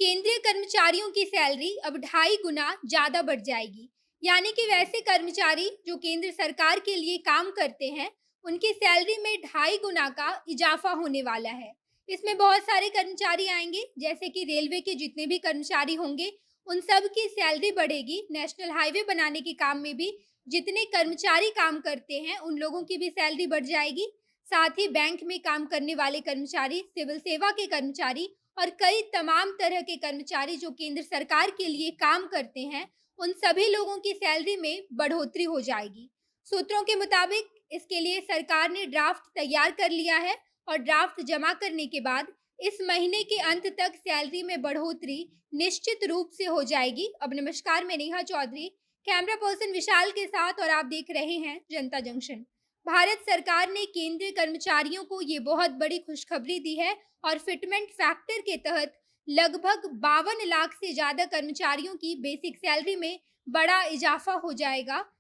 केंद्रीय कर्मचारियों की सैलरी अब 2.5 गुना ज्यादा बढ़ जाएगी। यानी कि वैसे कर्मचारी जो केंद्र सरकार के लिए काम करते हैं, उनकी सैलरी में 2.5 गुना का इजाफा होने वाला है। इसमें बहुत सारे कर्मचारी आएंगे, जैसे कि रेलवे के जितने भी कर्मचारी होंगे, उन सब की सैलरी बढ़ेगी। नेशनल हाईवे बनाने के काम में भी जितने कर्मचारी काम करते हैं, उन लोगों की भी सैलरी बढ़ जाएगी। साथ ही बैंक में काम करने वाले कर्मचारी, सिविल सेवा के कर्मचारी और कई तमाम तरह के कर्मचारी जो केंद्र सरकार के लिए काम करते हैं, उन सभी लोगों की सैलरी में बढ़ोतरी हो जाएगी। सूत्रों के मुताबिक इसके लिए सरकार ने ड्राफ्ट तैयार कर लिया है और ड्राफ्ट जमा करने के बाद इस महीने के अंत तक सैलरी में बढ़ोतरी निश्चित रूप से हो जाएगी। अब नमस्कार, मैं नेहा चौधरी, कैमरा पर्सन विशाल के साथ, और आप देख रहे हैं जनता जंक्शन। भारत सरकार ने केंद्रीय कर्मचारियों को ये बहुत बड़ी खुशखबरी दी है और फिटमेंट फैक्टर के तहत लगभग 52 लाख से ज्यादा कर्मचारियों की बेसिक सैलरी में बड़ा इजाफा हो जाएगा।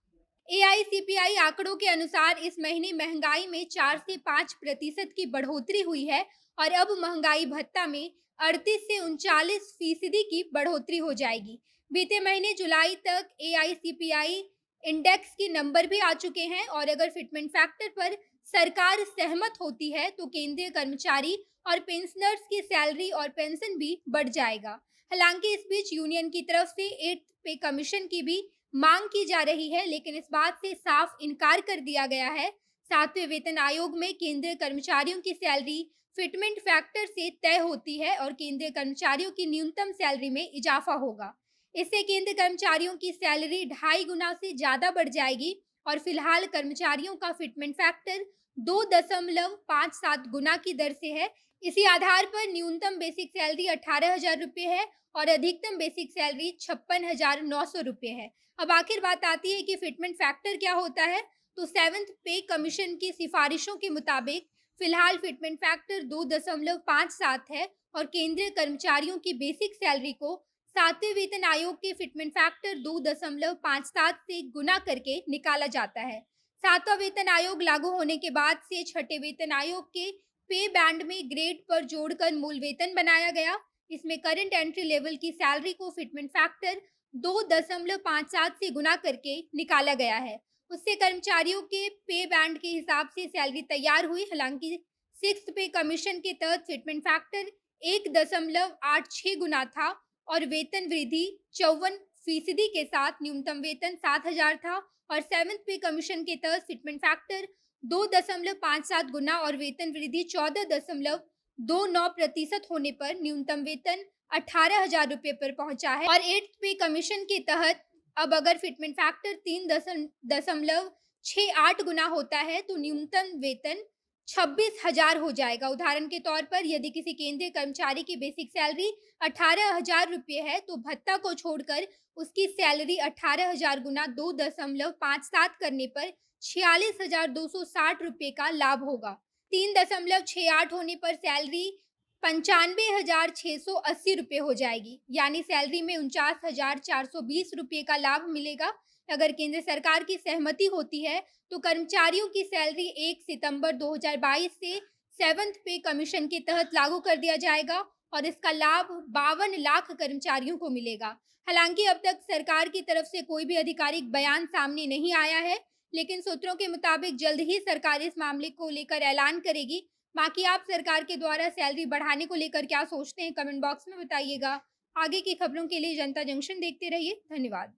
एआईसीपीआई आंकड़ों के अनुसार इस महीने महंगाई में 4 से 5% की बढ़ोतरी हुई है और अब महंगाई भत्ता में 38 से 39% की बढ़ोतरी हो जाएगी। बीते महीने जुलाई तक एआईसीपीआई इंडेक्स के नंबर भी आ चुके हैं और अगर फिटमेंट फैक्टर पर सरकार सहमत होती है तो केंद्रीय कर्मचारी और पेंशनर्स की सैलरी और पेंशन भी बढ़ जाएगा। हालांकि इस बीच यूनियन की तरफ से 8th पे कमीशन की भी मांग की जा रही है, लेकिन इस बात से साफ इनकार कर दिया गया है। 7वें वेतन आयोग में केंद्रीय कर्मचारियों की सैलरी फिटमेंट फैक्टर से तय होती है और केंद्रीय कर्मचारियों की न्यूनतम सैलरी में इजाफा होगा। इससे केंद्र कर्मचारियों की सैलरी 2.5 गुना से ज्यादा बढ़ जाएगी और फिलहाल कर्मचारियों का फिटमेंट फैक्टर 2.57 गुना की दर से है। इसी आधार पर न्यूनतम बेसिक सैलरी 18,000 रुपये है और अधिकतम बेसिक सैलरी 56,900 रुपये है। अब आखिर बात आती है कि फिटमेंट फैक्टर क्या होता है। तो 7th पे कमीशन की सिफारिशों के मुताबिक फिलहाल फिटमेंट फैक्टर 2.57 है और केंद्रीय कर्मचारियों की बेसिक सैलरी को 7वें वेतन आयोग के फिटमेंट फैक्टर 2.57 से गुना करके निकाला जाता है। 7वां वेतन आयोग लागू होने के बाद से 6ठे वेतन आयोग के पे बैंड में ग्रेड पर जोड़कर मूल वेतन बनाया गया। इसमें करंट एंट्री लेवल की सैलरी को फिटमेंट फैक्टर 2.57 से गुना करके निकाला गया है। उससे कर्मचारियों के पे बैंड के हिसाब से सैलरी तैयार हुई। हालांकि 6th पे कमीशन के तहत फिटमेंट फैक्टर 1.86 गुना था और वेतन वृद्धि 54% के साथ न्यूनतम वेतन 7,000 था और 7th पे कमीशन के तहत फिटमेंट फैक्टर 2.57 गुना और वेतन वृद्धि 14.29% होने पर न्यूनतम वेतन 18,000 रुपये पर पहुंचा है। और 8th पे कमीशन के तहत अब अगर फिटमेंट फैक्टर 3.68 गुना होता है तो न्यूनतम वेतन 26,000 हो जाएगा। उदाहरण के तौर पर यदि किसी केंद्रीय कर्मचारी की बेसिक सैलरी 18,000 रुपये है तो भत्ता को छोड़कर उसकी सैलरी 18,000 गुना 2.57 करने पर 46,260 रुपये का लाभ होगा। 3.68 होने पर सैलरी 95,680 रुपये हो जाएगी, यानी सैलरी में 49,420 रुपये का लाभ मिलेगा। अगर केंद्र सरकार की सहमति होती है तो कर्मचारियों की सैलरी 1 सितंबर 2022 से 7th पे कमीशन के तहत लागू कर दिया जाएगा और इसका लाभ 52 लाख कर्मचारियों को मिलेगा। हालांकि अब तक सरकार की तरफ से कोई भी आधिकारिक बयान सामने नहीं आया है, लेकिन सूत्रों के मुताबिक जल्द ही सरकार इस मामले को लेकर ऐलान करेगी। बाकी आप सरकार के द्वारा सैलरी बढ़ाने को लेकर क्या सोचते हैं, कमेंट बॉक्स में बताइएगा। आगे की खबरों के लिए जनता जंक्शन देखते रहिए। धन्यवाद।